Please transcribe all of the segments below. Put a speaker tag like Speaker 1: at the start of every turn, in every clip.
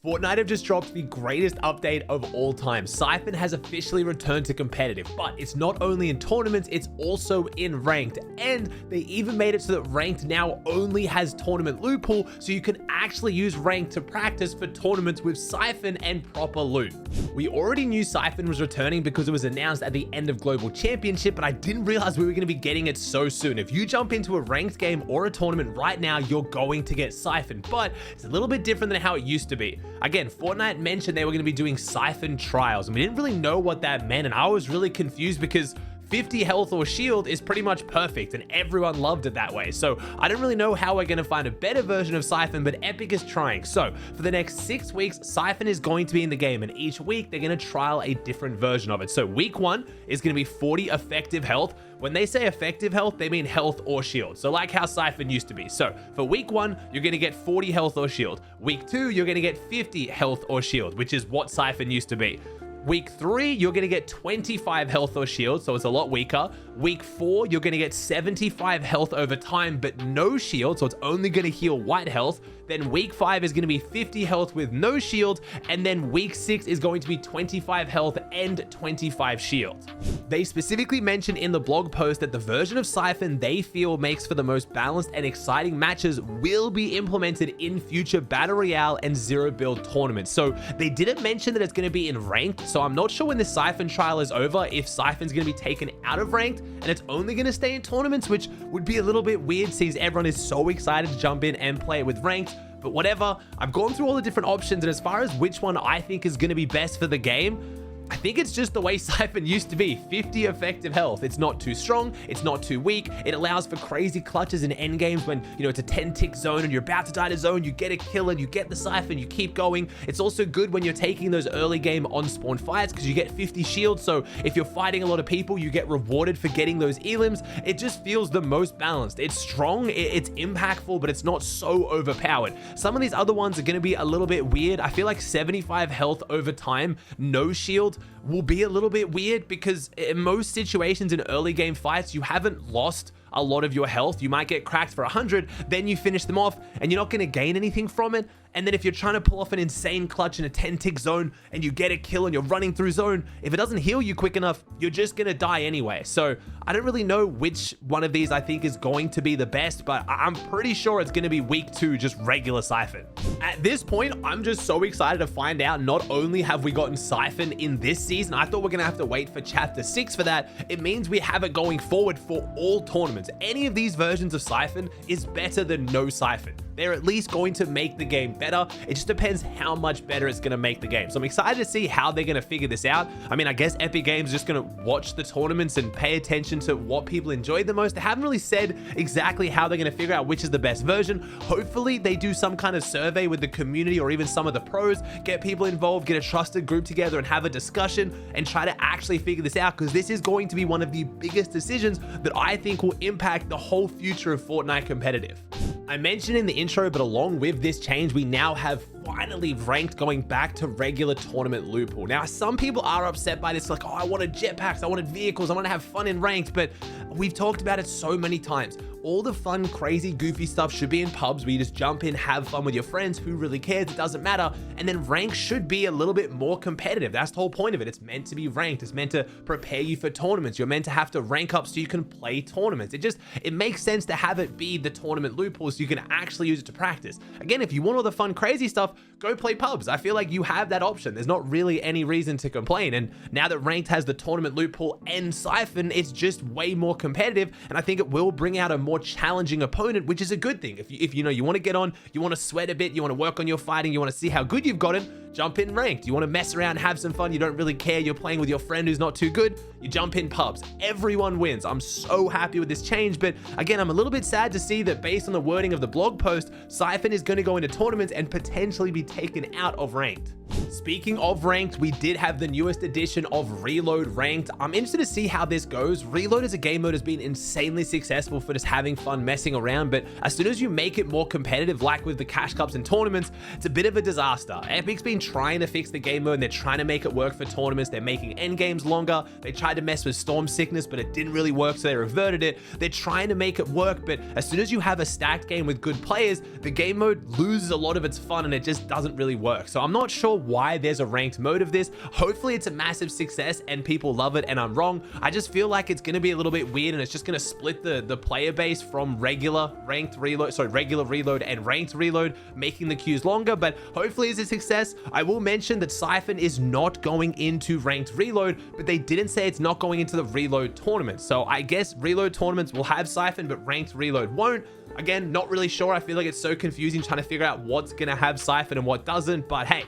Speaker 1: Fortnite have just dropped the greatest update of all time. Siphon has officially returned to competitive, but it's not only in tournaments, it's also in ranked. And they even made it so that ranked now only has tournament loophole, so you can actually use ranked to practice for tournaments with Siphon and proper loot. We already knew Siphon was returning because it was announced at the end of Global Championship, but I didn't realize we were going to be getting it so soon. If you jump into a ranked game or a tournament right now, you're going to get Siphon, but it's a little bit different than how it used to be. Again, Fortnite mentioned they were going to be doing Siphon trials, and we didn't really know what that meant, and I was really confused because 50 health or shield is pretty much perfect and everyone loved it that way. So I don't really know how we're going to find a better version of Siphon, but Epic is trying. So for the next 6 weeks, Siphon is going to be in the game, and each week they're going to trial a different version of it. So week 1 is going to be 40 effective health. When they say effective health, they mean health or shield. So like how Siphon used to be. So for week 1, you're going to get 40 health or shield. Week 2, you're going to get 50 health or shield, which is what Siphon used to be. Week 3, you're going to get 25 health or shield, so it's a lot weaker. Week 4, you're going to get 75 health over time, but no shield, so it's only going to heal white health. Then week 5 is going to be 50 health with no shield, and then week 6 is going to be 25 health and 25 shield. They specifically mentioned in the blog post that the version of Siphon they feel makes for the most balanced and exciting matches will be implemented in future Battle Royale and Zero Build tournaments. So they didn't mention that it's going to be in ranked, so I'm not sure when the Siphon trial is over if Siphon's going to be taken out of ranked and it's only going to stay in tournaments, which would be a little bit weird since everyone is so excited to jump in and play it with ranked. But whatever, I've gone through all the different options, and as far as which one I think is going to be best for the game, I think it's just the way Siphon used to be, 50 effective health. It's not too strong, it's not too weak. It allows for crazy clutches in end games when, you know, it's a 10-tick zone and you're about to die to zone, you get a kill and you get the Siphon, you keep going. It's also good when you're taking those early game on-spawn fights because you get 50 shields, so if you're fighting a lot of people, you get rewarded for getting those elims. It just feels the most balanced. It's strong, it's impactful, but it's not so overpowered. Some of these other ones are going to be a little bit weird. I feel like 75 health over time, no shield, will be a little bit weird because in most situations in early game fights, you haven't lost a lot of your health. You might get cracked for 100, then you finish them off and you're not going to gain anything from it. And then if you're trying to pull off an insane clutch in a 10-tick zone and you get a kill and you're running through zone, if it doesn't heal you quick enough, you're just going to die anyway. So I don't really know which one of these I think is going to be the best, but I'm pretty sure it's going to be week 2, just regular Siphon. At this point, I'm just so excited to find out not only have we gotten Siphon in this season, I thought we're going to have to wait for chapter 6 for that. It means we have it going forward for all tournaments. Any of these versions of Siphon is better than no Siphon. They're at least going to make the game better. It just depends how much better it's going to make the game. So I'm excited to see how they're going to figure this out. I mean, I guess Epic Games is just going to watch the tournaments and pay attention to what people enjoyed the most. They haven't really said exactly how they're going to figure out which is the best version. Hopefully they do some kind of survey with the community or even some of the pros, get people involved, get a trusted group together and have a discussion and try to actually figure this out, because this is going to be one of the biggest decisions that I think will impact the whole future of Fortnite competitive. I mentioned in the intro, but along with this change, we now have finally ranked going back to regular tournament loophole. Now, some people are upset by this, like, oh, I wanted jetpacks, I wanted vehicles, I want to have fun in ranked, but we've talked about it so many times. All the fun, crazy, goofy stuff should be in pubs where you just jump in, have fun with your friends. Who really cares? It doesn't matter. And then ranked should be a little bit more competitive. That's the whole point of it. It's meant to be ranked. It's meant to prepare you for tournaments. You're meant to have to rank up so you can play tournaments. It makes sense to have it be the tournament loophole so you can actually use it to practice. Again, if you want all the fun, crazy stuff, go play pubs. I feel like you have that option. There's not really any reason to complain. And now that ranked has the tournament loophole and Siphon, it's just way more competitive. And I think it will bring out a more challenging opponent, which is a good thing. If you know, you want to get on, you want to sweat a bit, you want to work on your fighting, you want to see how good you've gotten, jump in ranked. You want to mess around, have some fun, you don't really care, you're playing with your friend who's not too good, you jump in pubs. Everyone wins. I'm so happy with this change, but again, I'm a little bit sad to see that based on the wording of the blog post, Siphon is going to go into tournaments and potentially be taken out of ranked. Speaking of ranked, we did have the newest edition of Reload Ranked. I'm interested to see how this goes. Reload as a game mode has been insanely successful for just having fun messing around, but as soon as you make it more competitive, like with the cash cups and tournaments, it's a bit of a disaster. Epic's been trying to fix the game mode and they're trying to make it work for tournaments. They're making end games longer. They tried to mess with storm sickness, but it didn't really work, so they reverted it. They're trying to make it work, but as soon as you have a stacked game with good players, the game mode loses a lot of its fun and it just doesn't really work. So I'm not sure why there's a ranked mode of this. Hopefully it's a massive success and people love it and I'm wrong. I just feel like it's going to be a little bit weird and it's just going to split the player base from regular reload and ranked reload, making the queues longer, but hopefully it's a success. I will mention that Siphon is not going into ranked reload, but they didn't say it's not going into the reload tournament. So I guess reload tournaments will have Siphon, but ranked reload won't. Again, not really sure. I feel like it's so confusing trying to figure out what's going to have Siphon and what doesn't, but hey,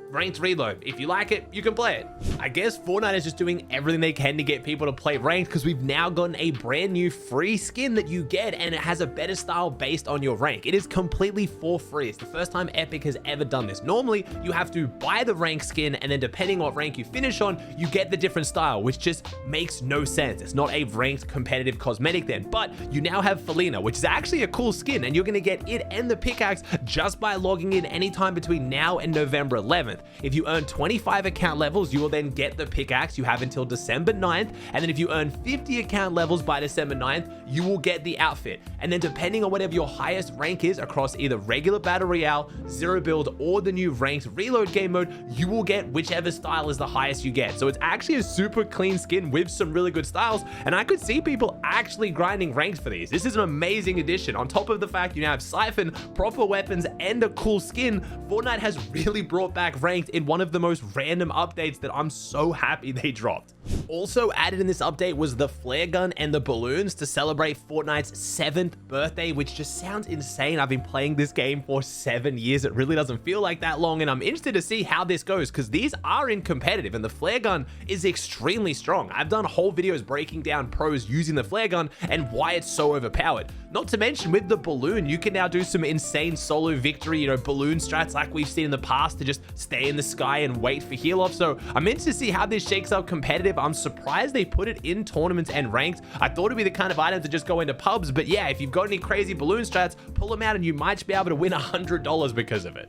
Speaker 1: ranked reload. If you like it, you can play it. I guess Fortnite is just doing everything they can to get people to play ranked because we've now gotten a brand new free skin that you get and it has a better style based on your rank. It is completely for free. It's the first time Epic has ever done this. Normally, you have to buy the rank skin and then depending on what rank you finish on, you get the different style, which just makes no sense. It's not a ranked competitive cosmetic then, but you now have Felina, which is actually a cool skin and you're going to get it and the pickaxe just by logging in anytime between now and November 11th. If you earn 25 account levels, you will then get the pickaxe. You have until December 9th. And then if you earn 50 account levels by December 9th, you will get the outfit. And then depending on whatever your highest rank is across either regular battle royale, zero build, or the new ranked reload game mode, you will get whichever style is the highest you get. So it's actually a super clean skin with some really good styles. And I could see people actually grinding ranked for these. This is an amazing addition. On top of the fact you now have Siphon, proper weapons, and a cool skin, Fortnite has really brought back ranked in one of the most random updates that I'm so happy they dropped. Also added in this update was the flare gun and the balloons to celebrate Fortnite's 7th birthday, which just sounds insane. I've been playing this game for 7 years. It really doesn't feel like that long, and I'm interested to see how this goes because these are in competitive and the flare gun is extremely strong. I've done whole videos breaking down pros using the flare gun and why it's so overpowered. Not to mention with the balloon, you can now do some insane solo victory, balloon strats like we've seen in the past to just stay in the sky and wait for heal off. So I'm interested to see how this shakes up competitive. I'm surprised they put it in tournaments and ranked. I thought it'd be the kind of item to just go into pubs, but yeah, if you've got any crazy balloon strats, pull them out and you might be able to win $100 because of it.